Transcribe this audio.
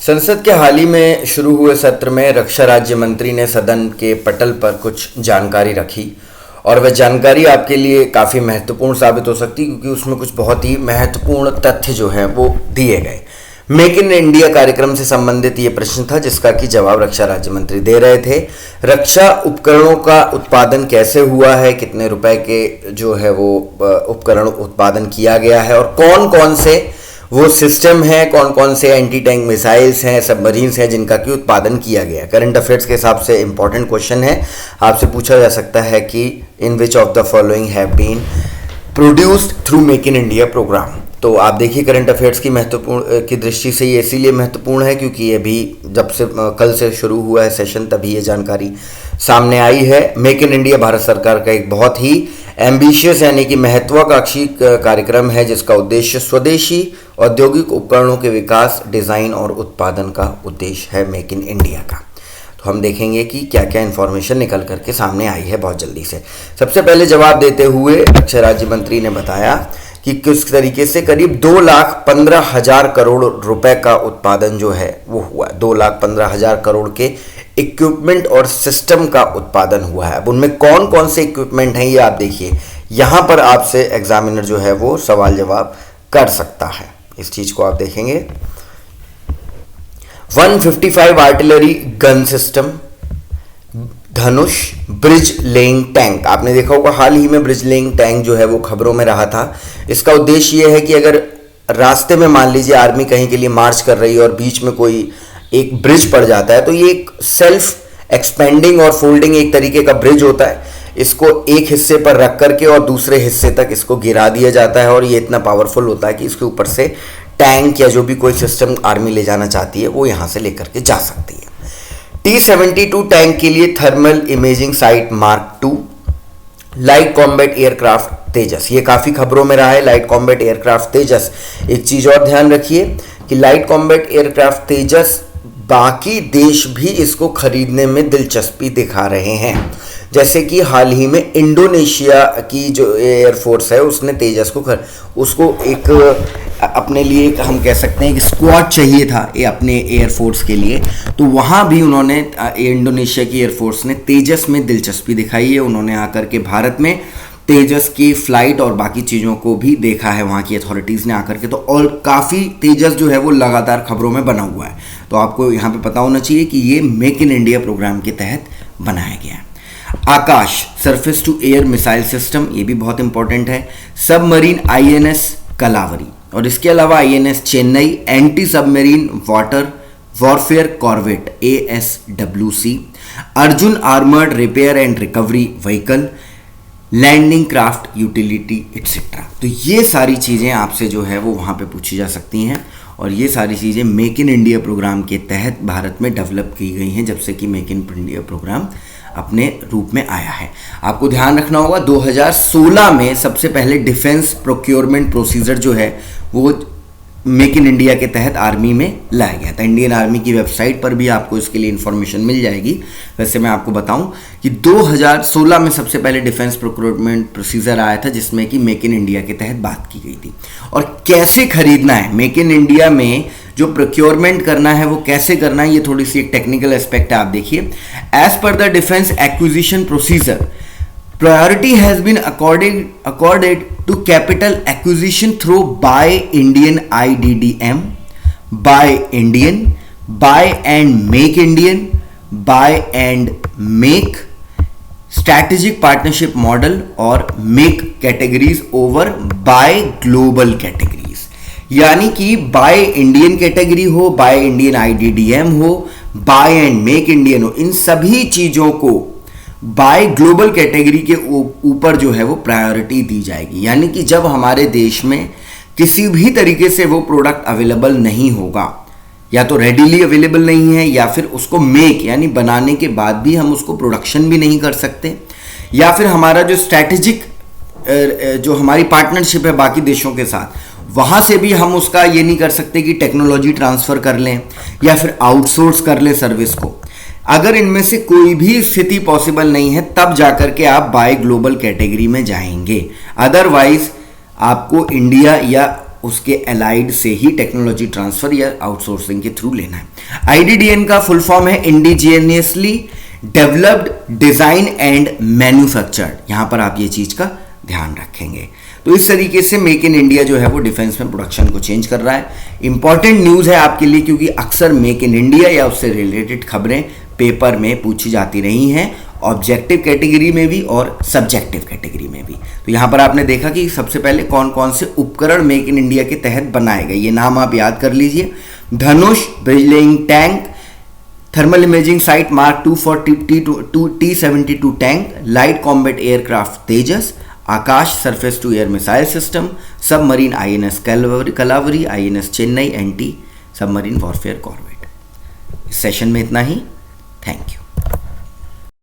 संसद के हाल ही में शुरू हुए सत्र में रक्षा राज्य मंत्री ने सदन के पटल पर कुछ जानकारी रखी और वह जानकारी आपके लिए काफ़ी महत्वपूर्ण साबित हो सकती है क्योंकि उसमें कुछ बहुत ही महत्वपूर्ण तथ्य जो हैं वो दिए गए। मेक इन इंडिया कार्यक्रम से संबंधित ये प्रश्न था जिसका कि जवाब रक्षा राज्य मंत्री दे रहे थे। रक्षा उपकरणों का उत्पादन कैसे हुआ है, कितने रुपए के जो है वो उपकरण उत्पादन किया गया है और कौन कौन से वो सिस्टम है, कौन कौन से एंटी टैंक मिसाइल्स हैं, सबमरीन्स हैं जिनका कि उत्पादन किया गया है। करंट अफेयर्स के हिसाब से इंपॉर्टेंट क्वेश्चन है, आपसे पूछा जा सकता है कि इन which of the following have been produced through make in India programme. तो आप देखिए करंट अफेयर्स की महत्वपूर्ण की दृष्टि से ये इसीलिए महत्वपूर्ण है क्योंकि ये भी जब से कल से शुरू हुआ है सेशन तभी ये जानकारी सामने आई है। मेक इन इंडिया भारत सरकार का एक बहुत ही एम्बिशियस यानी कि महत्वाकांक्षी कार्यक्रम है जिसका उद्देश्य स्वदेशी औद्योगिक उपकरणों के विकास, डिज़ाइन और उत्पादन का उद्देश्य है मेक इन इंडिया का। तो हम देखेंगे कि क्या क्या इन्फॉर्मेशन निकल करके सामने आई है बहुत जल्दी से। सबसे पहले जवाब देते हुए रक्षा राज्य मंत्री ने बताया कि किस तरीके से करीब 2,15,000 करोड़ रुपए का उत्पादन जो है वो हुआ। 2,15,000 करोड़ के इक्विपमेंट और सिस्टम का उत्पादन हुआ है। अब उनमें कौन कौन से इक्विपमेंट हैं ये आप देखिए, यहाँ पर आपसे एग्जामिनर जो है वो सवाल जवाब कर सकता है। इस चीज़ को आप देखेंगे। 155 आर्टिलरी गन सिस्टम, धनुष, ब्रिज लेइंग टैंक। आपने देखा होगा हाल ही में ब्रिज लेइंग टैंक जो है वो खबरों में रहा था। इसका उद्देश्य ये है कि अगर रास्ते में मान लीजिए आर्मी कहीं के लिए मार्च कर रही है और बीच में कोई एक ब्रिज पड़ जाता है तो ये एक सेल्फ एक्सपेंडिंग और फोल्डिंग एक तरीके का ब्रिज होता है। इसको एक हिस्से पर रख करके और दूसरे हिस्से तक इसको गिरा दिया जाता है और ये इतना पावरफुल होता है कि इसके ऊपर से टैंक या जो भी कोई सिस्टम आर्मी ले जाना चाहती है वो यहाँ से लेकर के जा सकती है। T-72 टैंक के लिए thermal imaging sight mark 2, light combat aircraft Tejas. ये काफ़ी खबरों में रहा है लाइट कॉम्बैट एयरक्राफ्ट तेजस। एक चीज़ और ध्यान रखिए कि लाइट कॉम्बैट एयरक्राफ्ट तेजस बाकी देश भी इसको खरीदने में दिलचस्पी दिखा रहे हैं। जैसे कि हाल ही में इंडोनेशिया की जो एयरफोर्स है उसने तेजस को उसको एक अपने लिए एक हम कह सकते हैं कि स्क्वाड चाहिए था ये अपने एयरफोर्स के लिए, तो वहाँ भी उन्होंने इंडोनेशिया की एयरफोर्स ने तेजस में दिलचस्पी दिखाई है। उन्होंने आकर के भारत में तेजस की फ़्लाइट और बाकी चीज़ों को भी देखा है वहाँ की अथॉरिटीज़ ने आकर के। तो और काफ़ी तेजस जो है वो लगातार खबरों में बना हुआ है। तो आपको यहाँ पे पता होना चाहिए कि ये मेक इन इंडिया प्रोग्राम के तहत बनाया गया है। Akash surface to air missile system, ये भी बहुत इंपॉर्टेंट है। सबमरीन INS कलावरी और इसके अलावा INS Chennai, anti submarine water warfare corvette ASWC, Arjun armoured repair and recovery vehicle, landing craft utility etcetera. तो ये सारी चीज़ें आपसे जो है वो वहाँ पे पूछी जा सकती हैं और ये सारी चीज़ें मेक इन इंडिया प्रोग्राम के तहत भारत में डेवलप की गई हैं जब से कि मेक इन इंडिया प्रोग्राम अपने रूप में आया है। आपको ध्यान रखना होगा 2016 में सबसे पहले डिफेंस प्रोक्योरमेंट प्रोसीजर जो है वो मेक इन इंडिया के तहत आर्मी में लाया गया था। इंडियन आर्मी की वेबसाइट पर भी आपको इसके लिए इन्फॉर्मेशन मिल जाएगी। वैसे मैं आपको बताऊं कि 2016 में सबसे पहले डिफेंस प्रोक्योरमेंट प्रोसीजर आया था जिसमें कि मेक इन इंडिया के तहत बात की गई थी। और कैसे खरीदना है मेक इन इंडिया में जो प्रोक्योरमेंट करना है वो कैसे करना है, ये थोड़ी सी एक टेक्निकल एस्पेक्ट है। आप देखिए, as per the defence acquisition procedure priority has been accorded to capital acquisition through Buy Indian IDDM, Buy Indian, Buy and Make Indian, Buy and Make, Strategic Partnership Model और Make categories over Buy Global categories। यानी कि Buy Indian category हो, Buy Indian IDDM हो, Buy and Make Indian हो, इन सभी चीज़ों को bye global category के ऊपर जो है वो प्रायोरिटी दी जाएगी। यानी कि जब हमारे देश में किसी भी तरीके से वो प्रोडक्ट अवेलेबल नहीं होगा, या तो रेडीली अवेलेबल नहीं है या फिर उसको मेक यानी बनाने के बाद भी हम उसको प्रोडक्शन भी नहीं कर सकते, या फिर हमारा जो स्ट्रैटेजिक जो हमारी पार्टनरशिप है बाकी देशों के साथ वहाँ से भी हम उसका ये नहीं कर सकते कि टेक्नोलॉजी ट्रांसफ़र कर लें या फिर आउटसोर्स कर लें सर्विस को। अगर इनमें से कोई भी स्थिति पॉसिबल नहीं है तब जाकर के आप बाय ग्लोबल कैटेगरी में जाएंगे। अदरवाइज आपको इंडिया या उसके एलाइड से ही टेक्नोलॉजी ट्रांसफर या आउटसोर्सिंग के थ्रू लेना है। आईडीडीएन का फुल फॉर्म है indigenously developed, design and manufactured. यहां पर आप ये चीज का ध्यान रखेंगे। तो इस तरीके से मेक इन इंडिया जो है वो डिफेंस में प्रोडक्शन को चेंज कर रहा है। इंपॉर्टेंट न्यूज़ है आपके लिए, क्योंकि अक्सर मेक इन इंडिया या उससे रिलेटेड खबरें पेपर में पूछी जाती रही हैं, ऑब्जेक्टिव कैटेगरी में भी और सब्जेक्टिव कैटेगरी में भी। तो यहाँ पर आपने देखा कि सबसे पहले कौन कौन से उपकरण मेक इन इंडिया के तहत बनाए गए, ये नाम आप याद कर लीजिए। Dhanush bridge laying tank, thermal imaging sight mark 2 for T-72 tank, light combat aircraft Tejas, Akash surface to air missile system, submarine INS Kalvari, INS Chennai, anti submarine warfare corvette. इस सेशन में इतना ही। Thank you.